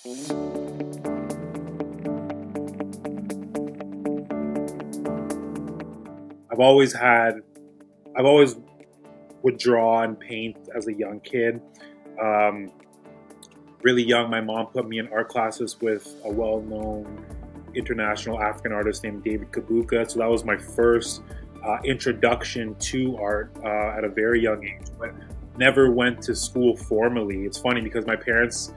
I've always had, I've always would draw and paint as a young kid. Um, really young, my mom put me in art classes with a well-known international African artist named David Kabuka. So that was my first introduction to art at a very young age. But never went to school formally. It's funny because my parents,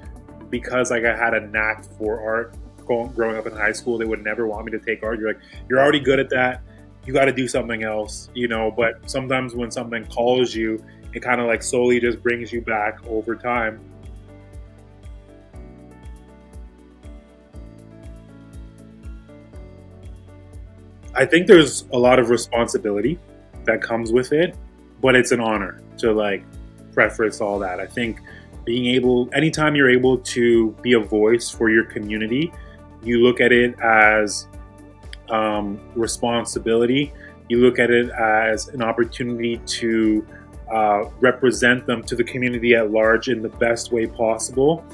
because like I had a knack for art growing up in high school, they would never want me to take art. You're like, you're already good at that. You got to do something else, you know. But sometimes when something calls you, it kind of like slowly just brings you back over time. I think there's a lot of responsibility that comes with it, but it's an honor to like preface all that. I think being able, anytime you're able to be a voice for your community, you look at it as responsibility. You look at it as an opportunity to represent them to the community at large in the best way possible,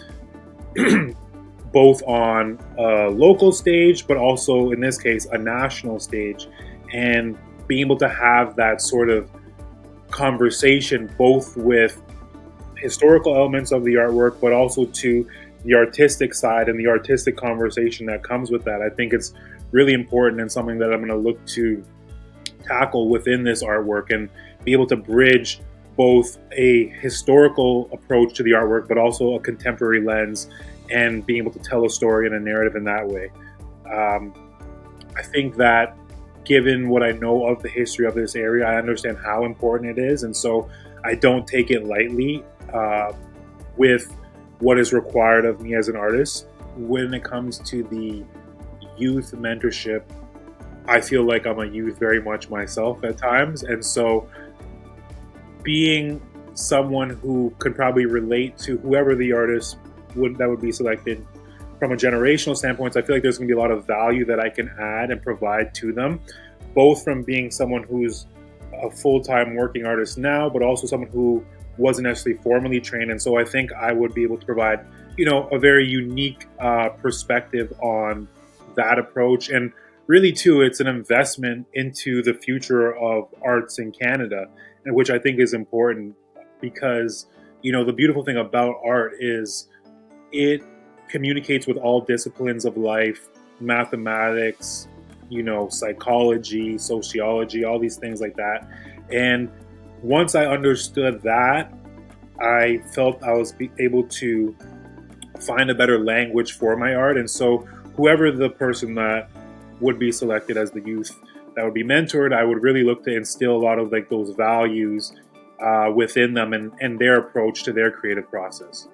both on a local stage, but also in this case, a national stage, and being able to have that sort of conversation both with historical elements of the artwork, but also to the artistic side and the artistic conversation that comes with that. I think it's really important and something that I'm going to look to tackle within this artwork and be able to bridge both a historical approach to the artwork, but also a contemporary lens and being able to tell a story and a narrative in that way. Um, I think that given what I know of the history of this area, I understand how important it is. And so I don't take it lightly with what is required of me as an artist. When it comes to the youth mentorship, I feel like I'm a youth very much myself at times. And so being someone who could probably relate to whoever the artist would be selected from a generational standpoint, I feel like there's going to be a lot of value that I can add and provide to them, both from being someone who's a full-time working artist now, but also someone who wasn't necessarily formally trained. And so I think I would be able to provide, you know, a very unique perspective on that approach. And really, too, it's an investment into the future of arts in Canada, and which I think is important because, you know, the beautiful thing about art is it communicates with all disciplines of life, mathematics, you know, psychology, sociology, all these things like that. And once I understood that, I felt I was able to find a better language for my art. And so whoever the person that would be selected as the youth that would be mentored, I would really look to instill a lot of like those values within them and their approach to their creative process.